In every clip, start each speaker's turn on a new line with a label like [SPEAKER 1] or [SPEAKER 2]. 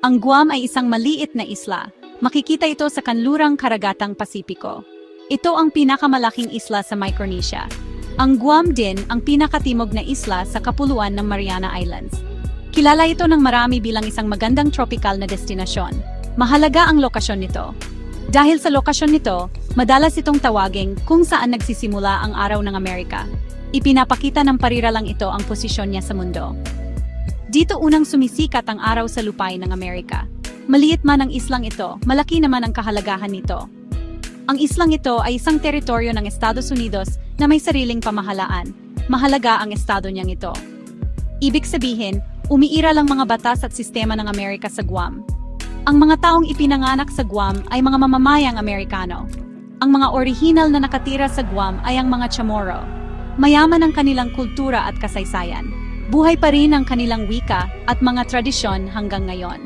[SPEAKER 1] Ang Guam ay isang maliit na isla. Makikita ito sa kanlurang karagatang Pasipiko. Ito ang pinakamalaking isla sa Micronesia. Ang Guam din ang pinakatimog na isla sa kapuluan ng Mariana Islands. Kilala ito ng marami bilang isang magandang tropical na destinasyon. Mahalaga ang lokasyon nito. Dahil sa lokasyon nito, madalas itong tawaging kung saan nagsisimula ang araw ng Amerika. Ipinapakita ng pariralang ito ang posisyon niya sa mundo. Dito unang sumisikat ang araw sa lupay ng Amerika. Maliit man ang islang ito, malaki naman ang kahalagahan nito. Ang islang ito ay isang teritoryo ng Estados Unidos na may sariling pamahalaan. Mahalaga ang estado niyang ito. Ibig sabihin, umiira lang mga batas at sistema ng Amerika sa Guam. Ang mga taong ipinanganak sa Guam ay mga mamamayang Amerikano. Ang mga orihinal na nakatira sa Guam ay ang mga Chamorro. Mayaman ang kanilang kultura at kasaysayan. Buhay pa rin ang kanilang wika at mga tradisyon hanggang ngayon.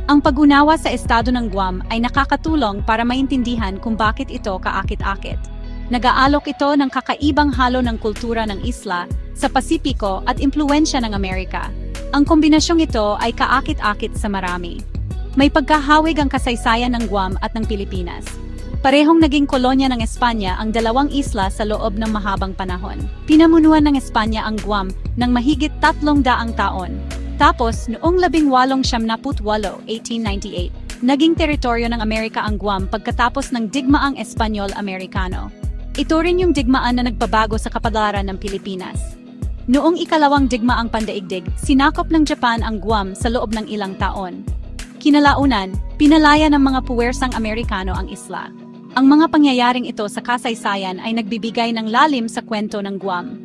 [SPEAKER 1] Ang pag-unawa sa estado ng Guam ay nakakatulong para maintindihan kung bakit ito kaakit-akit. Nag-aalok ito ng kakaibang halo ng kultura ng isla sa Pasipiko at impluwensya ng Amerika. Ang kombinasyong ito ay kaakit-akit sa marami. May pagkahawig ang kasaysayan ng Guam at ng Pilipinas. Parehong naging kolonya ng Espanya ang dalawang isla sa loob ng mahabang panahon. Pinamunuan ng Espanya ang Guam ng mahigit 300 taon. Tapos, noong 1878, 1898, naging teritoryo ng Amerika ang Guam pagkatapos ng digmaang Espanyol-Amerikano. Ito rin yung digmaan na nagpabago sa kapalaran ng Pilipinas. Noong ikalawang digmaang pandaigdig, sinakop ng Japan ang Guam sa loob ng ilang taon. Kinalaunan, pinalaya ng mga puwersang Amerikano ang isla. Ang mga pangyayaring ito sa kasaysayan ay nagbibigay ng lalim sa kwento ng Guam.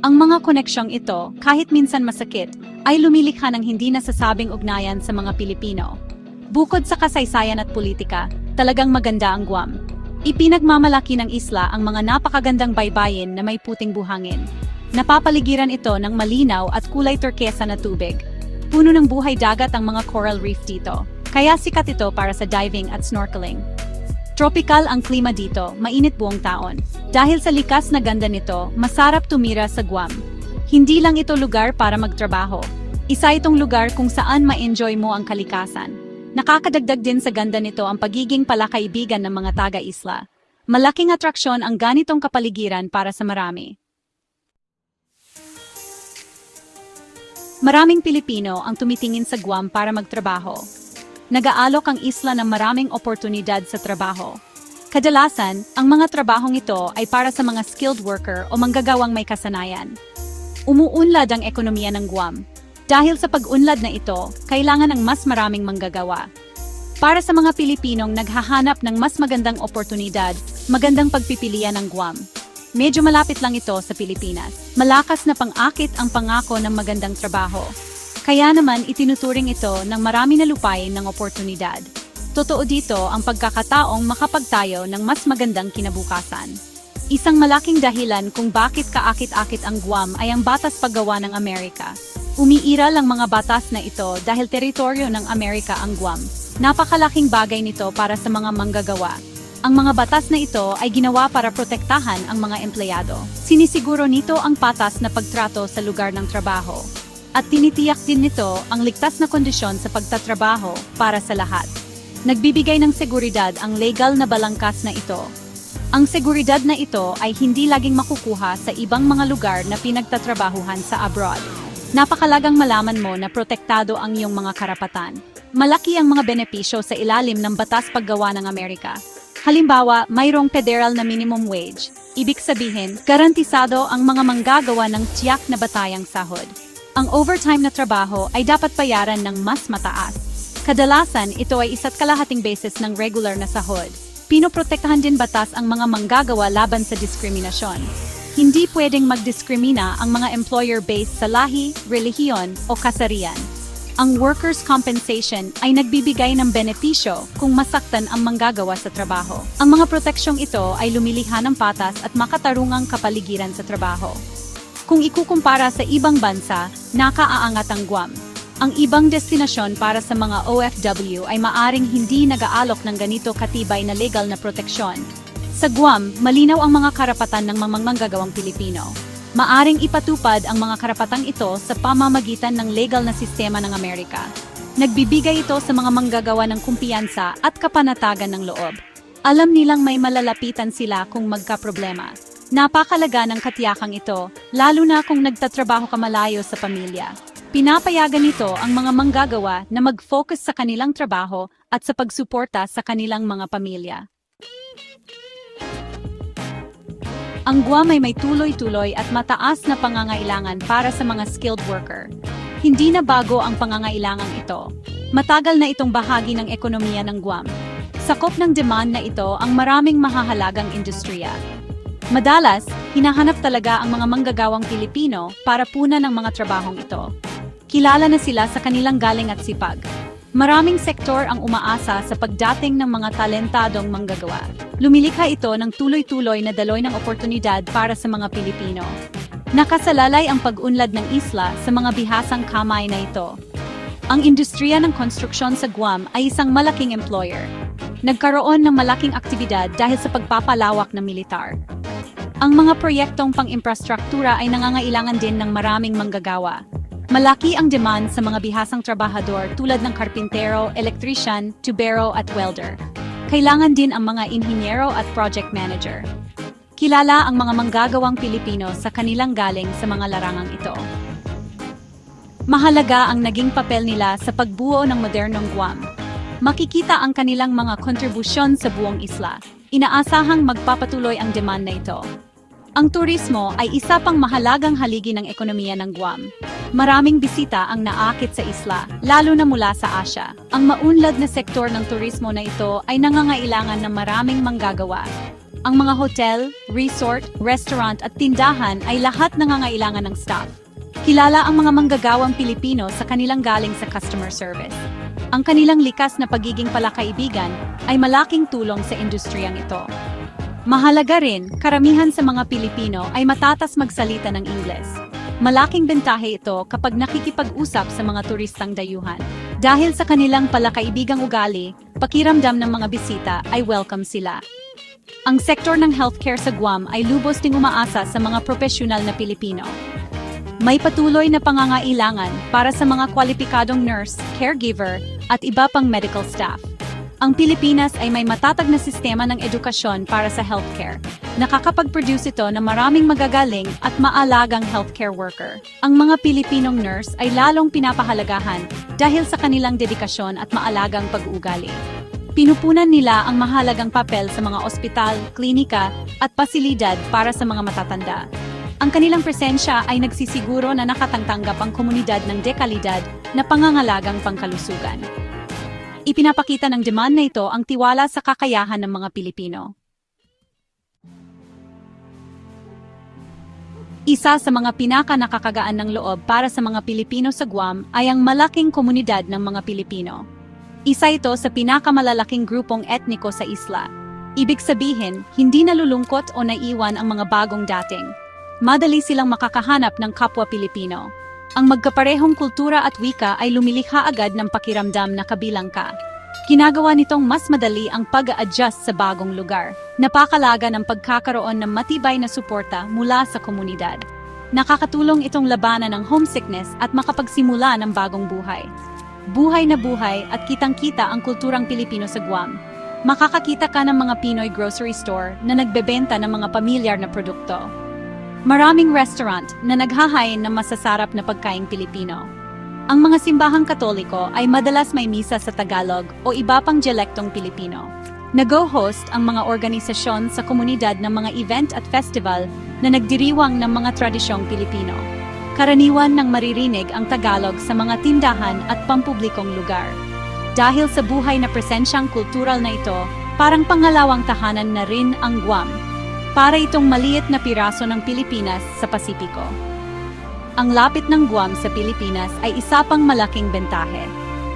[SPEAKER 1] Ang mga koneksyong ito, kahit minsan masakit, ay lumilikha ng hindi nasasabing ugnayan sa mga Pilipino. Bukod sa kasaysayan at politika, talagang maganda ang Guam. Ipinagmamalaki ng isla ang mga napakagandang baybayin na may puting buhangin. Napapaligiran ito ng malinaw at kulay turkesa na tubig. Puno ng buhay dagat ang mga coral reef dito, kaya sikat ito para sa diving at snorkeling. Tropical ang klima dito, mainit buong taon. Dahil sa likas na ganda nito, masarap tumira sa Guam. Hindi lang ito lugar para magtrabaho. Isa itong lugar kung saan ma-enjoy mo ang kalikasan. Nakakadagdag din sa ganda nito ang pagiging palakaibigan ng mga taga-isla. Malaking atraksyon ang ganitong kapaligiran para sa marami. Maraming Pilipino ang tumitingin sa Guam para magtrabaho. Nag-aalok ang isla ng maraming oportunidad sa trabaho. Kadalasan, ang mga trabahong ito ay para sa mga skilled worker o manggagawang may kasanayan. Umuunlad ang ekonomiya ng Guam. Dahil sa pag-unlad na ito, kailangan ng mas maraming manggagawa. Para sa mga Pilipinong naghahanap ng mas magandang oportunidad, magandang pagpipilian ng Guam. Medyo malapit lang ito sa Pilipinas. Malakas na pang-akit ang pangako ng magandang trabaho. Kaya naman itinuturing ito ng marami na lupain ng oportunidad. Totoo dito ang pagkakataong makapagtayo ng mas magandang kinabukasan. Isang malaking dahilan kung bakit kaakit-akit ang Guam ay ang batas paggawa ng Amerika. Umiiral ang mga batas na ito dahil teritoryo ng Amerika ang Guam. Napakalaking bagay nito para sa mga manggagawa. Ang mga batas na ito ay ginawa para protektahan ang mga empleyado. Sinisiguro nito ang patas na pagtrato sa lugar ng trabaho. At tinitiyak din nito ang ligtas na kondisyon sa pagtatrabaho para sa lahat. Nagbibigay ng seguridad ang legal na balangkas na ito. Ang seguridad na ito ay hindi laging makukuha sa ibang mga lugar na pinagtatrabahuhan sa abroad. Napakalagang malaman mo na protektado ang iyong mga karapatan. Malaki ang mga benepisyo sa ilalim ng batas paggawa ng Amerika. Halimbawa, mayroong federal na minimum wage. Ibig sabihin, garantisado ang mga manggagawa ng tiyak na batayang sahod. Ang overtime na trabaho ay dapat bayaran ng mas mataas. Kadalasan, ito ay 1.5 beses ng regular na sahod. Pinoprotektahan din batas ang mga manggagawa laban sa diskriminasyon. Hindi pwedeng magdiskrimina ang mga employer based sa lahi, relihiyon o kasarian. Ang workers' compensation ay nagbibigay ng benepisyo kung masaktan ang manggagawa sa trabaho. Ang mga proteksyong ito ay lumilikha ng patas at makatarungang kapaligiran sa trabaho. Kung ikukumpara sa ibang bansa, nakaaangat ang Guam. Ang ibang destinasyon para sa mga OFW ay maaring hindi nag-aalok ng ganito katibay na legal na proteksyon. Sa Guam, malinaw ang mga karapatan ng mga manggagawang Pilipino. Maaring ipatupad ang mga karapatang ito sa pamamagitan ng legal na sistema ng Amerika. Nagbibigay ito sa mga manggagawa ng kumpiyansa at kapanatagan ng loob. Alam nilang may malalapitan sila kung magkaproblema. Napakalaga ng katiyakang ito, lalo na kung nagtatrabaho ka malayo sa pamilya. Pinapayagan nito ang mga manggagawa na mag-focus sa kanilang trabaho at sa pagsuporta sa kanilang mga pamilya. Ang Guam ay may tuloy-tuloy at mataas na pangangailangan para sa mga skilled worker. Hindi na bago ang pangangailangang ito. Matagal na itong bahagi ng ekonomiya ng Guam. Sakop ng demand na ito ang maraming mahahalagang industriya. Madalas, hinahanap talaga ang mga manggagawang Pilipino para punan ng mga trabahong ito. Kilala na sila sa kanilang galing at sipag. Maraming sektor ang umaasa sa pagdating ng mga talentadong manggagawa. Lumilikha ito ng tuloy-tuloy na daloy ng oportunidad para sa mga Pilipino. Nakasalalay ang pag-unlad ng isla sa mga bihasang kamay na ito. Ang industriya ng konstruksyon sa Guam ay isang malaking employer. Nagkaroon ng malaking aktibidad dahil sa pagpapalawak ng militar. Ang mga proyektong pang-infrastruktura ay nangangailangan din ng maraming manggagawa. Malaki ang demand sa mga bihasang trabahador tulad ng karpintero, electrician, tubero at welder. Kailangan din ang mga inhinyero at project manager. Kilala ang mga manggagawang Pilipino sa kanilang galing sa mga larangang ito. Mahalaga ang naging papel nila sa pagbuo ng modernong Guam. Makikita ang kanilang mga kontribusyon sa buong isla. Inaasahang magpapatuloy ang demand na ito. Ang turismo ay isa pang mahalagang haligi ng ekonomiya ng Guam. Maraming bisita ang naakit sa isla, lalo na mula sa Asia. Ang maunlad na sektor ng turismo na ito ay nangangailangan ng maraming manggagawa. Ang mga hotel, resort, restaurant at tindahan ay lahat nangangailangan ng staff. Kilala ang mga manggagawang Pilipino sa kanilang galing sa customer service. Ang kanilang likas na pagiging palakaibigan ay malaking tulong sa industriyang ito. Mahalaga rin, karamihan sa mga Pilipino ay matatas magsalita ng Ingles. Malaking bentahe ito kapag nakikipag-usap sa mga turistang dayuhan. Dahil sa kanilang palakaibigang ugali, pakiramdam ng mga bisita ay welcome sila. Ang sektor ng healthcare sa Guam ay lubos ding umaasa sa mga profesional na Pilipino. May patuloy na pangangailangan para sa mga kwalipikadong nurse, caregiver, at iba pang medical staff. Ang Pilipinas ay may matatag na sistema ng edukasyon para sa healthcare. Nakakapag-produce ito ng maraming magagaling at maalagang healthcare worker. Ang mga Pilipinong nurse ay lalong pinapahalagahan dahil sa kanilang dedikasyon at maalagang pag-uugali. Pinupunan nila ang mahalagang papel sa mga ospital, klinika, at pasilidad para sa mga matatanda. Ang kanilang presensya ay nagsisiguro na nakatangtanggap ang komunidad ng dekalidad na pangangalagang pangkalusugan. Ipinapakita ng demand na ito ang tiwala sa kakayahan ng mga Pilipino. Isa sa mga pinaka-nakakagaan ng loob para sa mga Pilipino sa Guam ay ang malaking komunidad ng mga Pilipino. Isa ito sa pinakamalalaking grupong etniko sa isla. Ibig sabihin, hindi nalulungkot o naiwan ang mga bagong dating. Madali silang makakahanap ng kapwa Pilipino. Ang magkaparehong kultura at wika ay lumilikha agad ng pakiramdam na kabilang ka. Ginagawa nitong mas madali ang pag-a-adjust sa bagong lugar. Napakalaga ng pagkakaroon ng matibay na suporta mula sa komunidad. Nakakatulong itong labanan ng homesickness at makapagsimula ng bagong buhay. Buhay na buhay at kitang-kita ang kulturang Pilipino sa Guam. Makakakita ka ng mga Pinoy grocery store na nagbebenta ng mga pamilyar na produkto. Maraming restaurant na naghahain ng masasarap na pagkaing Pilipino. Ang mga simbahang Katoliko ay madalas may misa sa Tagalog o iba pang dialektong Pilipino. Nag-host ang mga organisasyon sa komunidad ng mga event at festival na nagdiriwang ng mga tradisyong Pilipino. Karaniwan nang maririnig ang Tagalog sa mga tindahan at pampublikong lugar. Dahil sa buhay na presensyang kultural na ito, parang pangalawang tahanan na rin ang Guam. Para itong maliit na piraso ng Pilipinas sa Pasipiko. Ang lapit ng Guam sa Pilipinas ay isa pang malaking bentahe.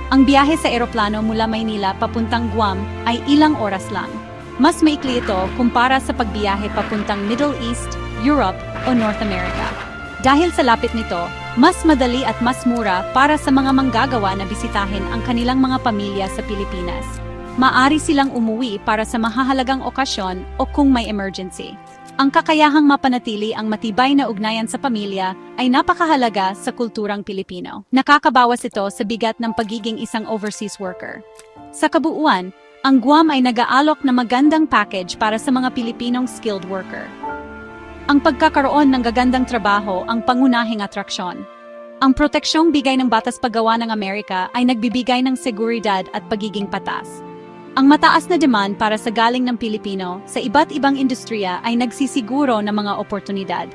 [SPEAKER 1] Ang biyahe sa eroplano mula Maynila papuntang Guam ay ilang oras lang. Mas maikli ito kumpara sa pagbiyahe papuntang Middle East, Europe o North America. Dahil sa lapit nito, mas madali at mas mura para sa mga manggagawa na bisitahin ang kanilang mga pamilya sa Pilipinas. Maari silang umuwi para sa mahahalagang okasyon o kung may emergency. Ang kakayahang mapanatili ang matibay na ugnayan sa pamilya ay napakahalaga sa kulturang Pilipino. Nakakabawas ito sa bigat ng pagiging isang overseas worker. Sa kabuuan, ang Guam ay nag-aalok na magandang package para sa mga Pilipinong skilled worker. Ang pagkakaroon ng gagandang trabaho ang pangunahing atraksyon. Ang proteksyong bigay ng Batas Paggawa ng Amerika ay nagbibigay ng seguridad at pagiging patas. Ang mataas na demand para sa galing ng Pilipino sa iba't ibang industriya ay nagsisiguro ng mga oportunidad.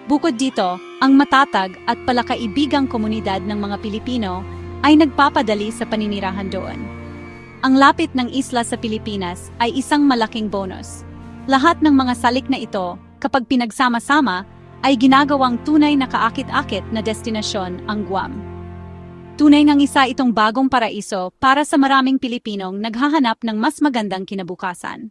[SPEAKER 1] Bukod dito, ang matatag at palakaibigang komunidad ng mga Pilipino ay nagpapadali sa paninirahan doon. Ang lapit ng isla sa Pilipinas ay isang malaking bonus. Lahat ng mga salik na ito, kapag pinagsama-sama, ay ginagawang tunay na kaakit-akit na destinasyon ang Guam. Tunay ngang isa itong bagong paraiso para sa maraming Pilipinong naghahanap ng mas magandang kinabukasan.